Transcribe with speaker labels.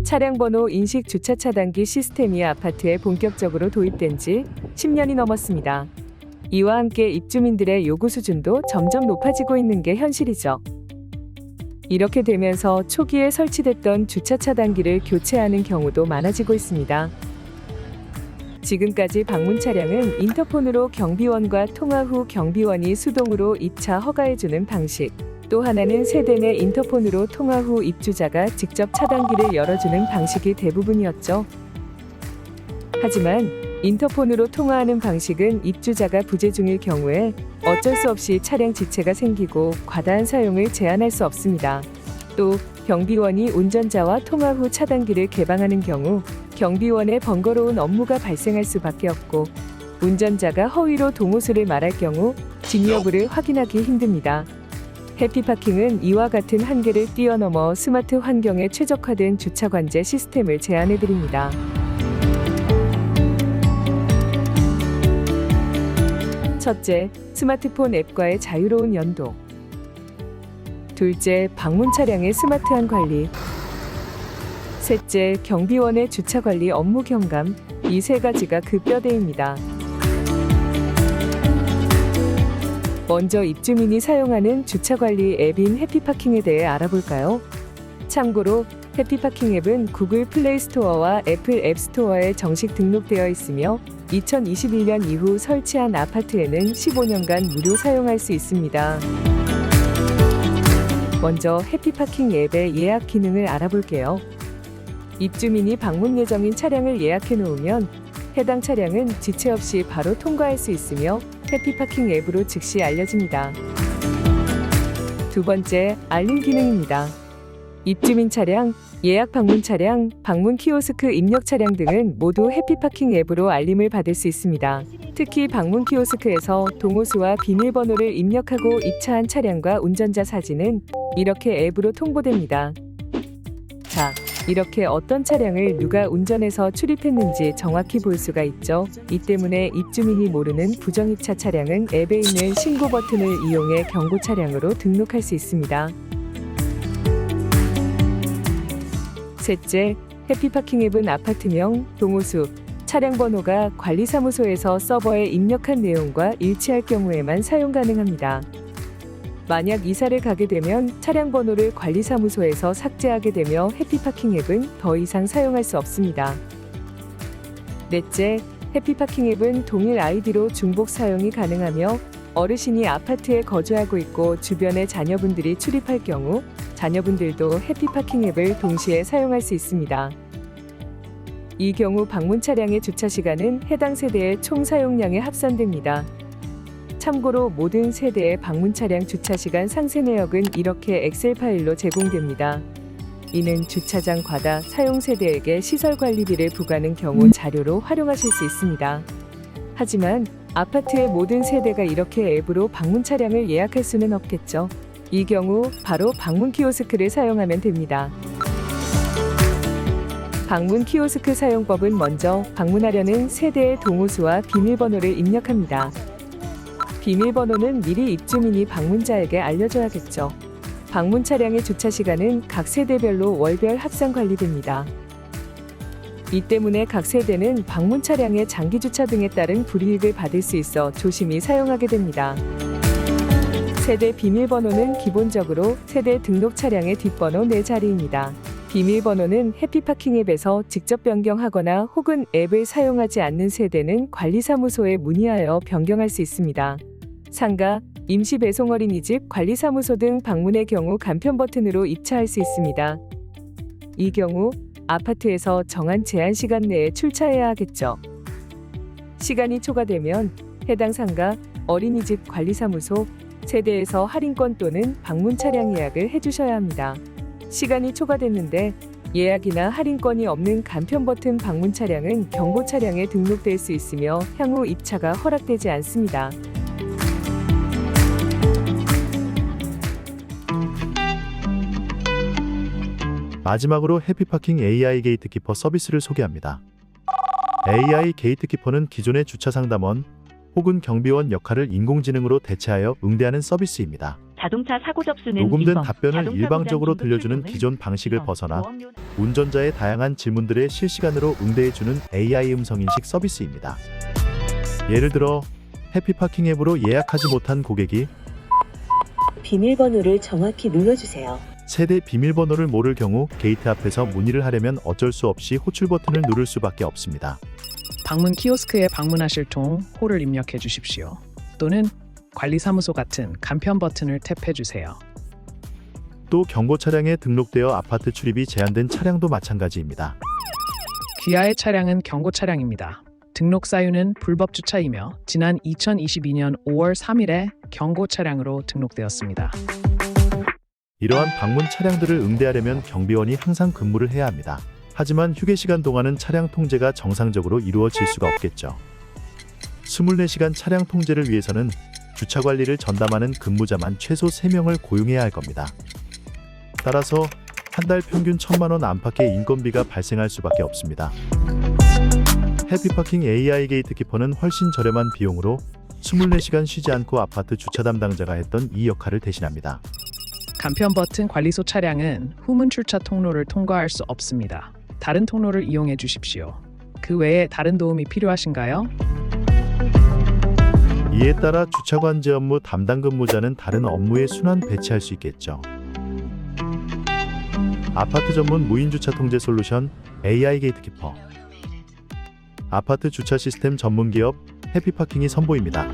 Speaker 1: 차량 번호 인식 주차 차단기 시스템이 아파트에 본격적으로 도입된 지 10년이 넘었습니다. 이와 함께 입주민들의 요구 수준도 점점 높아지고 있는 게 현실이죠. 이렇게 되면서 초기에 설치됐던 주차 차단기를 교체하는 경우도 많아지고 있습니다. 지금까지 방문 차량은 인터폰으로 경비원과 통화 후 경비원이 수동으로 입차 허가해주는 방식, 또 하나는 세대 내 인터폰으로 통화 후 입주자가 직접 차단기를 열어주는 방식이 대부분이었죠. 하지만 인터폰으로 통화하는 방식은 입주자가 부재 중일 경우에 어쩔 수 없이 차량 지체가 생기고 과다한 사용을 제한할 수 없습니다. 또 경비원이 운전자와 통화 후 차단기를 개방하는 경우 경비원의 번거로운 업무가 발생할 수밖에 없고, 운전자가 허위로 동호수를 말할 경우 직 여부를 확인하기 힘듭니다. 해피파킹은 이와 같은 한계를 뛰어넘어 스마트 환경에 최적화된 주차 관제 시스템을 제안해드립니다. 첫째, 스마트폰 앱과의 자유로운 연동. 둘째, 방문 차량의 스마트한 관리. 셋째, 경비원의 주차 관리 업무 경감. 이 세 가지가 그 뼈대입니다. 먼저 입주민이 사용하는 주차 관리 앱인 해피파킹에 대해 알아볼까요? 참고로 해피파킹 앱은 구글 플레이 스토어와 애플 앱 스토어에 정식 등록되어 있으며 2021년 이후 설치한 아파트에는 15년간 무료 사용할 수 있습니다. 먼저 해피파킹 앱의 예약 기능을 알아볼게요. 입주민이 방문 예정인 차량을 예약해 놓으면 해당 차량은 지체 없이 바로 통과할 수 있으며 해피파킹 앱으로 즉시 알려집니다. 두 번째, 알림 기능입니다. 입주민 차량, 예약 방문 차량, 방문 키오스크 입력 차량 등은 모두 해피파킹 앱으로 알림을 받을 수 있습니다. 특히 방문 키오스크에서 동호수와 비밀번호를 입력하고 입차한 차량과 운전자 사진은 이렇게 앱으로 통보됩니다. 자, 이렇게 어떤 차량을 누가 운전해서 출입했는지 정확히 볼 수가 있죠. 이 때문에 입주민이 모르는 부정입차 차량은 앱에 있는 신고 버튼을 이용해 경고 차량으로 등록할 수 있습니다. 셋째, 해피파킹 앱은 아파트명, 동호수, 차량 번호가 관리사무소에서 서버에 입력한 내용과 일치할 경우에만 사용 가능합니다. 만약 이사를 가게 되면 차량 번호를 관리사무소에서 삭제하게 되며 해피파킹 앱은 더 이상 사용할 수 없습니다. 넷째, 해피파킹 앱은 동일 아이디로 중복 사용이 가능하며 어르신이 아파트에 거주하고 있고 주변에 자녀분들이 출입할 경우 자녀분들도 해피파킹 앱을 동시에 사용할 수 있습니다. 이 경우 방문 차량의 주차 시간은 해당 세대의 총 사용량에 합산됩니다. 참고로 모든 세대의 방문 차량 주차 시간 상세 내역은 이렇게 엑셀 파일로 제공됩니다. 이는 주차장 과다 사용 세대에게 시설 관리비를 부과하는 경우 자료로 활용하실 수 있습니다. 하지만 아파트의 모든 세대가 이렇게 앱으로 방문 차량을 예약할 수는 없겠죠. 이 경우 바로 방문 키오스크를 사용하면 됩니다. 방문 키오스크 사용법은 먼저 방문하려는 세대의 동호수와 비밀번호를 입력합니다. 비밀번호는 미리 입주민이 방문자에게 알려줘야겠죠. 방문 차량의 주차 시간은 각 세대별로 월별 합산 관리됩니다. 이 때문에 각 세대는 방문 차량의 장기 주차 등에 따른 불이익을 받을 수 있어 조심히 사용하게 됩니다. 세대 비밀번호는 기본적으로 세대 등록 차량의 뒷번호 4자리입니다. 비밀번호는 해피파킹 앱에서 직접 변경하거나 혹은 앱을 사용하지 않는 세대는 관리사무소에 문의하여 변경할 수 있습니다. 상가, 임시배송 어린이집, 관리사무소 등 방문의 경우 간편 버튼으로 입차할 수 있습니다. 이 경우 아파트에서 정한 제한 시간 내에 출차해야 하겠죠. 시간이 초과되면 해당 상가, 어린이집 관리사무소, 세대에서 할인권 또는 방문 차량 예약을 해주셔야 합니다. 시간이 초과됐는데 예약이나 할인권이 없는 간편 버튼 방문 차량은 경고 차량에 등록될 수 있으며 향후 입차가 허락되지 않습니다.
Speaker 2: 마지막으로 해피파킹 AI 게이트키퍼 서비스를 소개합니다. AI 게이트키퍼는 기존의 주차 상담원 혹은 경비원 역할을 인공지능으로 대체하여 응대하는 서비스입니다.
Speaker 3: 자동차 사고 접수는
Speaker 2: 녹음된
Speaker 3: 1번,
Speaker 2: 답변을
Speaker 3: 자동차
Speaker 2: 일방적으로
Speaker 3: 보장
Speaker 2: 들려주는
Speaker 3: 신고
Speaker 2: 기존 방식을
Speaker 3: 2번,
Speaker 2: 벗어나
Speaker 3: 보험료
Speaker 2: 운전자의 다양한 질문들에 실시간으로 응대해주는 AI 음성인식 서비스입니다. 예를 들어 해피파킹 앱으로 예약하지 못한 고객이
Speaker 4: 비밀번호를 정확히 눌러주세요.
Speaker 2: 세대 비밀번호를 모를 경우 게이트 앞에서 문의를 하려면 어쩔 수 없이 호출 버튼을 누를 수밖에 없습니다.
Speaker 5: 방문 키오스크에 방문하실 통 호를 입력해 주십시오. 또는 관리사무소 같은 간편 버튼을 탭해 주세요.
Speaker 2: 또 경고 차량에 등록되어 아파트 출입이 제한된 차량도 마찬가지입니다.
Speaker 5: 귀하의 차량은 경고 차량입니다. 등록 사유는 불법 주차이며 지난 2022년 5월 3일에 경고 차량으로 등록되었습니다.
Speaker 2: 이러한 방문 차량들을 응대하려면 경비원이 항상 근무를 해야 합니다. 하지만 휴게 시간 동안은 차량 통제가 정상적으로 이루어질 수가 없겠죠. 24시간 차량 통제를 위해서는 주차 관리를 전담하는 근무자만 최소 3명을 고용해야 할 겁니다. 따라서 한 달 평균 1,000만 원 안팎의 인건비가 발생할 수밖에 없습니다. 해피파킹 AI 게이트키퍼는 훨씬 저렴한 비용으로 24시간 쉬지 않고 아파트 주차 담당자가 했던 이 역할을 대신합니다.
Speaker 5: 간편 버튼 관리소 차량은 후문 출차 통로를 통과할 수 없습니다. 다른 통로를 이용해 주십시오. 그 외에 다른 도움이 필요하신가요?
Speaker 2: 이에 따라 주차관제 업무 담당 근무자는 다른 업무에 순환 배치할 수 있겠죠. 아파트 전문 무인 주차 통제 솔루션 AI 게이트키퍼. 아파트 주차 시스템 전문 기업 해피파킹이 선보입니다.